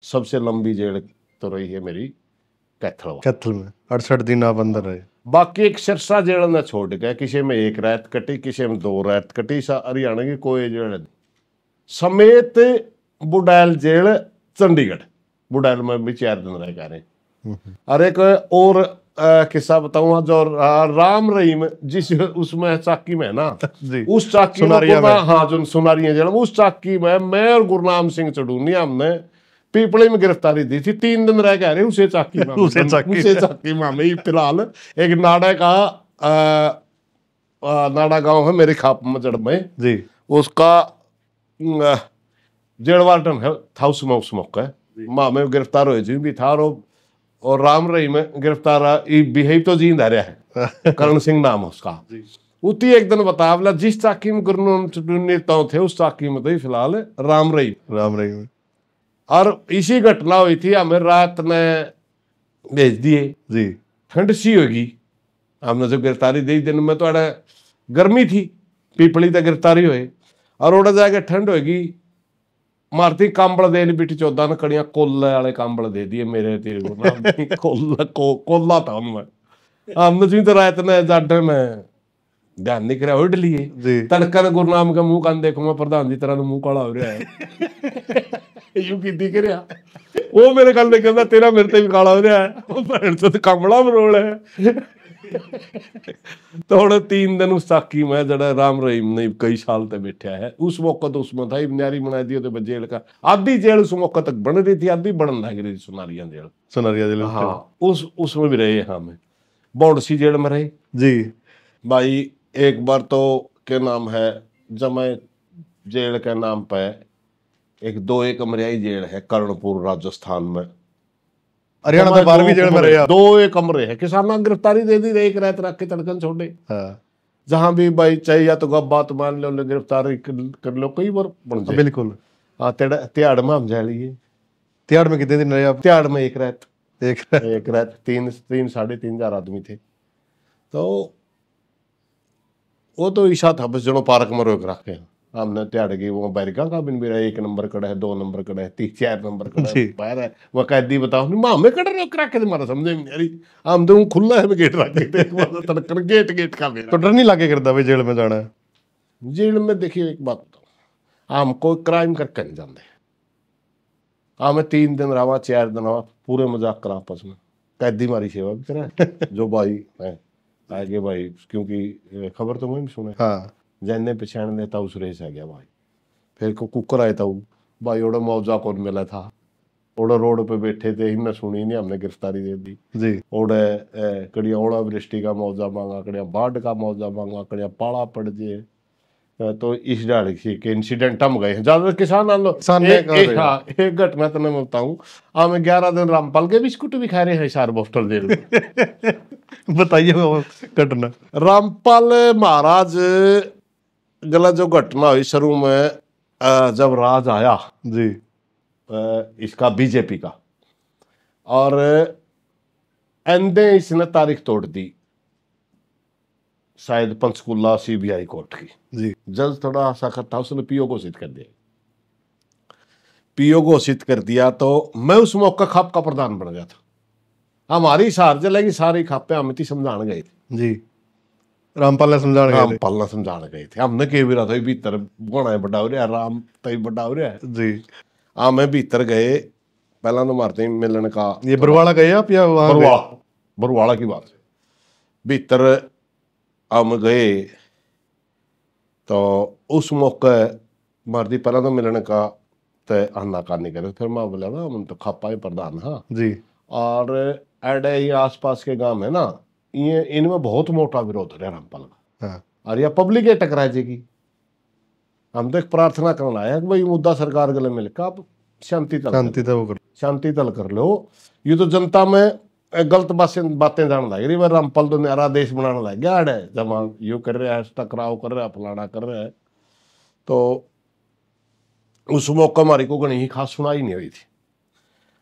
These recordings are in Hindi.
सबसे लंबी जेल तो रही है मेरी कैथल कैथल में 68 दिन आप अंदर रहे। बाकी एक सिरसा जेल ने छोड़ गया, किसी में 1 रात कटी, किसी में 2 रात कटी। हरियाणा की कोई जेल समेत बुडैल जेल चंडीगढ़, बुडैल में भी 4 दिन रह गए। और एक और किस्सा बताऊंगा, जो राम रहीम जिस उसमें चाकी में ना उस चाकी में, हाँ जो सुनारिया जेल, उस चाकी में मैं और गुरनाम सिंह चढ़ूनिया हमने पीपले में गिरफ्तारी दी थी। 3 दिन रह गए उसे चाकी में उसे चाकी में हमें फिलहाल एक नाड़ा का नाड़ा गांव है मेरे खाप मजड़ में जी, उसका जेल वार्डन है था उसमें उस मौके माँ में गिरफ्तार हुए जी भी था। और राम रहीम में गिरफ्तार बिहेव तो जींद रहा है करण सिंह नाम है उसका। उती एक दिन बता बोला जिस चाकी में नेताओं थे उस चाकी में तो फिलहाल राम रहीम। और इसी घटना हुई थी, हमें रात ने भेज दिए जी, ठंड सी होगी। हमने जब गिरफ्तारी दी दिन में तो गर्मी थी, पीपली तक गिरफ्तारी हुए और उड़ा जाके ठंड होगी। मारती कांबड़ दे बेटी 14 न कड़ियां कोल्ले वाले कांबड़ दे दिए मेरे तेरे को ना कोल्ला था उनमें। हमने जी तो रात ने जाडे में ध्यान नहीं करा उड़ लिए तड़कन गुरनाम का मुंह कान देखो मैं प्रधान जी तरह मुंह काला हो रहा है यूं की दिख रहा वो मेरे कल ने कहता तेरा मेरे ते भी काला हो रहा है तो कांबड़ा में रोल है। तो 3 दिन उस चाकी में जड़ा राम रहीम ने कई साल तक बैठा है। उस मौके तो उसमें था न्यारी बना दी तो जेल का आधी जेल उस मौके तक बन रही थी, आधी बनन लग रही थी सुनारिया जेल। हाँ उसमें भी रहे हमें बौड़सी जेल में रहे जी भाई। एक बार तो क्या नाम है जमै जेल के नाम पे एक 2 कमरियाई जेल है कर्णपुर राजस्थान में। हरियाणा तो 12वीं जेल में रहे 2 कमरे है। किसान गिरफ्तारी दे दी, एक रात रख के तड़कन छोड़े। हाँ। जहां भी भाई चाहिए या तो बात मान लो गिरफ्तारी कर लो कई बार बन जाए। बिल्कुल हाँ तिहाड़ में हम जा लिए। तिहाड़ में कितने दिन रहे आप? तिहाड़ में एक रात 3 साढ़े 3 हजार आदमी थे। तो वो तो ईशा था बस जनो पार्क में रोक रखे हमने तिहाड़ की वो बैरिका का बिन भी रहा 1 नंबर कड़ा है 2 नंबर कड़ा है 4 नंबर कड़ा है बाहर है वो कैदी बताओ नहीं माँ में कड़ा रोक रखे तुम्हारा समझे नहीं यारी हम तो खुला है गेट रखे थे तड़कन गेट का मेरा। तो डर नहीं लागे करता भाई जेल में जाना है? जेल में देखिए एक बात बताओ हम कोई क्राइम करके नहीं जाते। हमें 3 दिन रहा 4 दिन रहा पूरे मजाक करा आपस में कैदी मारी सेवा भी करा जो भाई है आगे भाई क्योंकि खबर तो मैं भी सुने हाँ जैने पहचान लेता उस रेस आ गया भाई। फिर को कुकर आया था भाई ओड़ा मौजा कौन मिला था ओड़ा रोड पे बैठे थे हमने सुनी नहीं हमने गिरफ्तारी दे दी जी। ओड़े कड़िया ओड़ा वृष्टि का मौजा मांगा कड़िया बाढ़ का मौजा मांगा कड़िया पाला पड़ जाए। तो इस डाल के इंसिडेंट हम गए ज्यादा किसान आंदोलन एक घटना तो मैं बताऊं हमें 11 दिन रामपाल के बिस्कुट भी खा रहे हैं सार बोस्टल जेल बताइए घटना। रामपाल महाराज गला जो घटना हुई शुरू में जब राज आया जी इसका बीजेपी का और एंदे इसने तारीख तोड़ दी शायद पंचकुला सीबीआई कोर्ट की जी। जज थोड़ा सख्त था उसने पीओ घोषित कर दिया। पीओ घोषित कर दिया तो मैं उस मौका खाप का प्रधान बन गया था। हमारी सार चलेगी सारी खापे हम थी समझाने गए थे जी। रामपाल ने समझाने गए थे हमने के भी रहा था भीतर बना बड़ा हो रहा राम तई बड़ा हो रहा है जी। हाँ मैं भीतर गए पहला तो मारते मिलने का ये बरवाड़ा गए आप या बरवाड़ा की बात भीतर हम गए तो उस मौके मारती पहला तो मिलने का तय आनाकानी करे फिर मैं बोला ना हम तो खापा ही प्रधान हाँ जी। और एडे ये आसपास के गांव है ना ये इनमें बहुत मोटा विरोध है रामपाल का हाँ। और यह पब्लिक ये टकराए जाएगी। हम तो एक प्रार्थना करना है कि भाई मुद्दा सरकार गले मिलकर आप शांति तल कर लो। ये तो जनता में गलत बातें जान लग रही भाई रामपाल तो नया देश बनाने लग गया है जमा यू कर रहा है टकराव कर रहा है फलाना कर रहा है। तो उस मौका हमारी को गणी ही खास सुनाई नहीं हुई थी।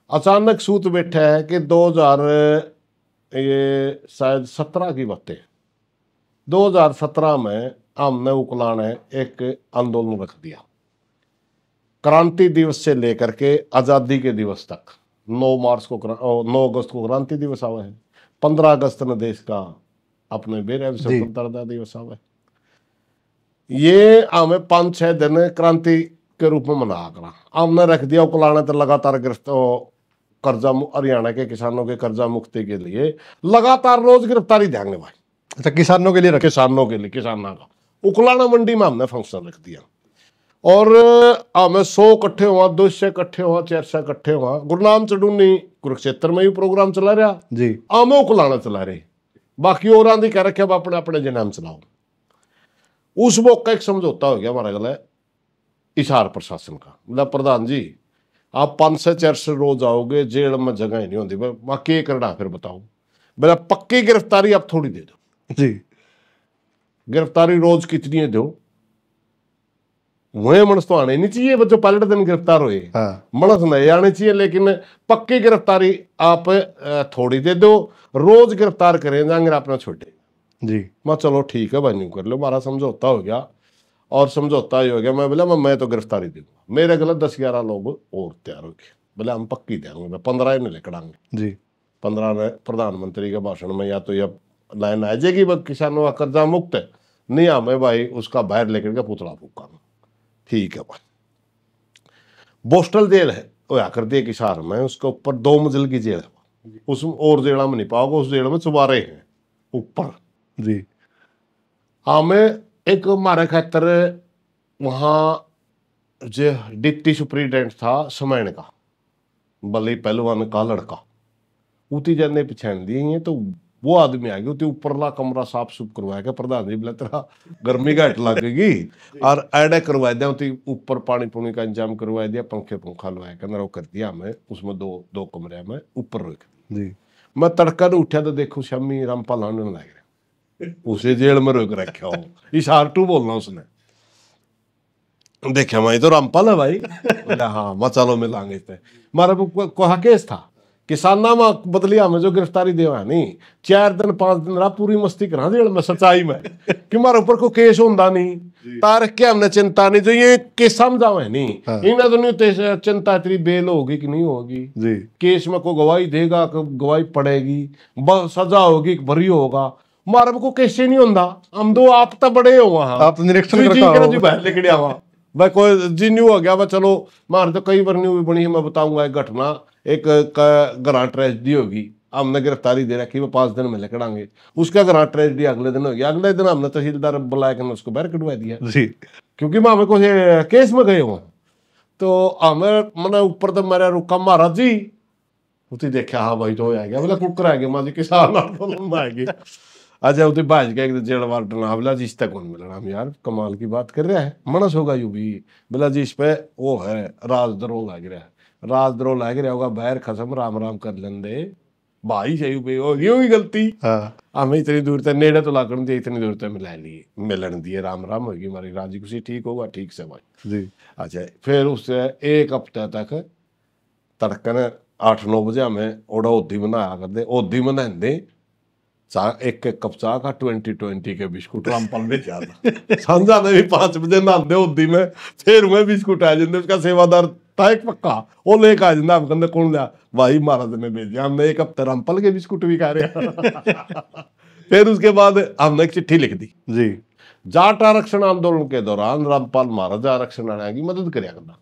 अचानक सूत बैठा है कि 2000 ये शायद 17 की बातें 2017 में हमने उकलाने एक आंदोलन रख दिया क्रांति दिवस से लेकर के आजादी के दिवस तक 9 अगस्त को क्रांति दिवस आवा है, 15 अगस्त ने देश का अपने बेरे स्वतंत्रता दिवस आवा है। ये हमें 5-6 दिन क्रांति के रूप में मना करा हमने रख दिया। उकलाने तो लगातार कर्जा हरियाणा के किसानों के कर्जा मुक्ति के लिए लगातार रोज गिरफ्तारी देंगे भाई। अच्छा, किसानों के लिए रखे, किसानों के लिए, किसानों का उकलाना मंडी में हमने फंक्शन रख दिया और हमें 100 इकट्ठे हुआ, 200 इकट्ठे हुआ, 400 इकट्ठे हुआ। गुरनाम चढ़ूनी कुरुक्षेत्र में भी प्रोग्राम चला रहा जी, हमें उकलाना चला रहे, बाकी और आंधी कह रखे अब अपने अपने जनाम चलाओ। उस मौका एक समझौता हो गया हमारा गला हिसार प्रशासन का, मतलब प्रधान जी आप 5 से 4 से रोज आओगे, जेल में जगह ही नहीं होती, वहां के करना फिर बताओ। बोला पक्की गिरफ्तारी आप थोड़ी दे दो जी, गिरफ्तारी रोज कितनी है दो, वह मनस तो आने नहीं चाहिए बच्चों, पहले दिन गिरफ्तार हुए मनस नहीं आने चाहिए, लेकिन पक्की गिरफ्तारी आप थोड़ी दे दो, रोज गिरफ्तार करें जाएंगे अपना छोटे जी। मैं चलो ठीक है भाई, नहीं कर लो, हमारा समझौता हो गया। और समझौता ही हो गया, मैं बोला मैं तो गिरफ्तारी दूंगा। मेरे गलत 10-11 लोग और तैयार हो गए, बोले हम पक्की देंगे, 15 नहीं लेकड़ांगे जी। 15 ने प्रधानमंत्री के भाषण में या तो यह लाइन आ जाएगी भाई किसानों का कर्जा मुक्त है, नहीं हमें भाई उसका बाहर लेकर के पुतला फूका। ठीक है भाई, बोस्टल जेल है वो कर दिए किसार में, उसके ऊपर 2 मंजिल की जेल है, उस और जेल में नहीं पाओगे, उस जेल में चुबारे हैं ऊपर जी। हमें एक हमारे खातर वहाँ जो डिप्टी सुप्रिटेंडेंट था समैन का, बली पहलवान का लड़का, उती जाने पिछाड़ दिए, तो वो आदमी आ गया, उती ऊपरला कमरा साफ सुफ करवाया के प्रधान जी बोला तेरा गर्मी का हट लगेगी और ऐडे करवा दिया, उती ऊपर पानी पुनी का इंतजाम करवा दिया, पंखा लवाया के अंदर वो कर दिया हमें, उसमें दो कमरे में ऊपर रख जी। मैं तड़का ने उठा तो देखो शामी रामपाल आने लग रहे उसे जेल में रोक रखा हो, हिसार 2 बोलना उसने, देखा मैं तो रामपाल है भाई। हाँ मैं चलो मिलांगे इतने मारा कोहा केस था किसाना में बदली हमें जो गिरफ्तारी देवा नहीं, 4 दिन 5 दिन रहा पूरी मस्ती करा जेल में सच्चाई में कि हमारे ऊपर को केस होता नहीं तार क्या हमने चिंता नहीं, जो ये केस समझाओ है नहीं इन्हें तो नहीं चिंता तेरी बेल होगी कि नहीं होगी जी। केस में को गवाही देगा, गवाही पड़ेगी, सजा होगी, भरी होगा, मारे को कैसे नहीं होता, हम दो आप तो बड़े हो वहां, आप तो निरीक्षण जी बाहर लेके आवा भाई कोई जी न्यू हो गया भाई, चलो मार तो कई बार न्यू भी बनी है, मैं बताऊंगा एक घटना, एक ग्रांट ट्रेजेडी होगी, हमने गिरफ्तारी दे रखी वो 5 दिन में लेकड़ांगे, उसका ग्रांट ट्रेजेडी अगले दिन हो गया, अगले दिन हमने तहसीलदार बुलाया कर उसको बाहर कटवा दिया जी, क्योंकि मैं हमें को केस में गए हुआ, तो हमें मैंने ऊपर तो मेरा रुका महाराज जी, उसी देखा हाँ भाई तो आ गया, बोला कुकर आ गया माजी किसान आ गया। अच्छा उसे भाज के एक जेल वार्डन बोला जी इस तक कौन मिलना, हम यार कमाल की बात कर रहा है, मनस होगा यू भी, बोला जी इस पे वो है राजद्रोह लग रहा है, राजद्रोह लग रहा होगा, बाहर खसम राम राम कर लेंदे भाई सही भी होगी गलती, हमें इतनी दूर तक नेड़े तो लागण दिए, इतनी दूर तक मिला लिए मिलन दिए, राम राम होगी हमारी राजी खुशी, ठीक होगा ठीक से भाई जी। अच्छा फिर उससे 1 हफ्ते तक तड़कन 8-9 बजे हमें ओढ़ा ओधी बनाया करते, ओधी बनाते एक कप चाह का 20 के बिस्कुट रामपाल में ज्यादा संजा ने भी 5 बजे नहाते ओधी में, फिर मैं बिस्कुट आ जाते, उसका सेवादार था एक पक्का, वो लेकर आ जाता, हम कहते कौन लिया भाई महाराज ने भेजा, हमने 1 हफ्ते रामपाल के बिस्कुट भी खा रहे। फिर उसके बाद हमने एक चिट्ठी लिख दी जी, जाट आरक्षण आंदोलन के दौरान रामपाल महाराज आरक्षण आने की मदद कराया करना,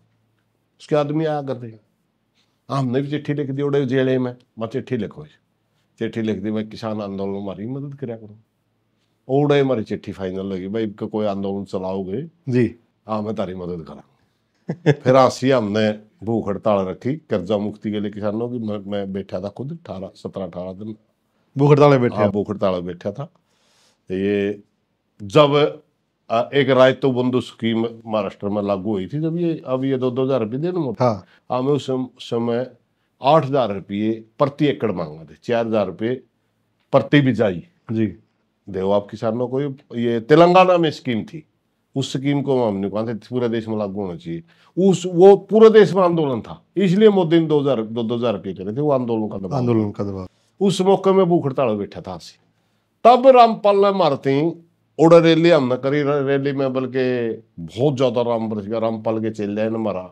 उसके आदमी आया करते, हमने भी चिट्ठी लिख दी उड़े जेले में, मैं चिट्ठी लिखो, चिट्ठी लिख दी भाई किसान आंदोलन हमारी मदद कराया करो, ओड़े हमारी चिट्ठी फाइनल होगी भाई कोई आंदोलन चलाओगे जी हाँ मैं तारी मदद करा। फिर आसी हमने भूख हड़ताल रखी कर्जा मुक्ति के लिए किसानों की, मैं बैठा था खुद 17-18 दिन भूख हड़ताल बैठे, हाँ भूख हड़ताल बैठा था। ये जब एक रायतो बंधु स्कीम महाराष्ट्र में लागू हुई थी, जब ये अब ये 2,000 रुपये देने हाँ, हमें उस समय 8,000 रुपये प्रति एकड़ मांगा थे, 4,000 रुपये प्रति बिजाई जी, देव आप किसानों को। ये तेलंगाना में स्कीम थी, उस स्कीम को हमने कहा था पूरे देश में लागू होना चाहिए, वो पूरे देश में आंदोलन था, इसलिए मोदी ने 2,000 रुपये करे थे, वो आंदोलन का दबाव। उस मौके में भूख हड़ताल बैठा था, तब रामपाल ने मारती उड़ा रैली हमने करी, रैली में बल्कि बहुत ज्यादा राम बरस गया, रामपाल के चल जाए न मारा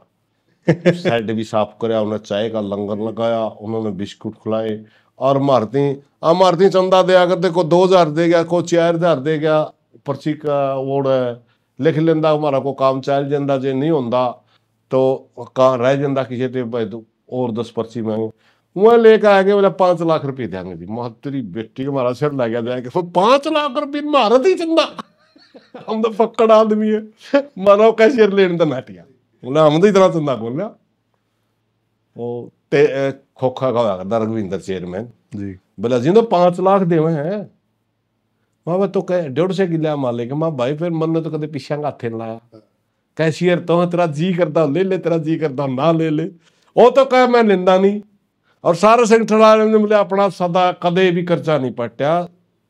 साइड भी साफ कराया, उन्हें चाय का लंगर लगाया, उन्होंने बिस्कुट खिलाए। और मारती चंदा दिया करते, को 2000 दे गया, को 4000 दे गया, पर्ची का वोड़ लिख लेंदा, हमारा को काम चल जाता, जे नहीं होंदा तो कहाँ रह जाता किसी टे भाई तो और 10 पर्ची मांगे। वह लेकर आ गए, बोला 5 लाख रुपये देंगे जी। मैं तेरी बेटी हमारा सिर लग गया जाएगा, 5 लाख रुपये मारा थी चंदा। हम तो पक्कड़ आदमी है, मानो कैशियर लेने तो नाटिया, बोला हम तो इतना चंदा बोल वो खोखा का रघविंदर चेयरमैन जी बोला जी तो 5 लाख देवे हैं। माँ तो कह 150 किला मालिक। माँ भाई फिर मन ने तो कदे पीछा हाथे न लाया, कैशियर तो तेरा जी करता ले ले, तेरा जी करता ना ले ले। वो तो कह मैं लेंदा नहीं। और सारे संगठन वाले ने बोले अपना सदा कदे भी खर्चा नहीं पट्या,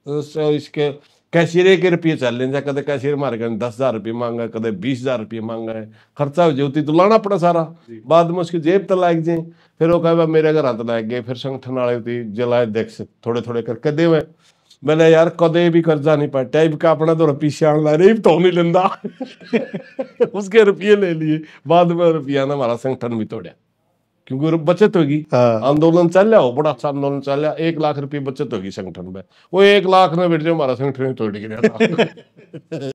इसके कैशियर के रुपये चल लेंगे, कदे कैशियर मारे कदे 10,000 रुपये मांगा, कदे 20,000 रुपये मांगा है, खर्चा हो जाती तो लाना पड़ा सारा, बाद में उसकी जेब तो लाग जाए। फिर वो कहा मेरे घर हाथ लाग गए, फिर संगठन वाले जलाए देख से थोड़े थोड़े करके देवे। मैंने यार कदे भी कर्जा नहीं पट्या, इबका अपना तो पीछे आने ला रही तो नहीं लेंदा। उसके रुपये ले लिए, बाद में रुपया ना हमारा संगठन भी तोड़ा, क्योंकि बचत होगी। आंदोलन चल रहा हो, बड़ा अच्छा आंदोलन चल रहा, 1 लाख रुपये बचत होगी संगठन में। वो 1 लाख में बैठ जाओ हमारा संगठन तोड़ गया था।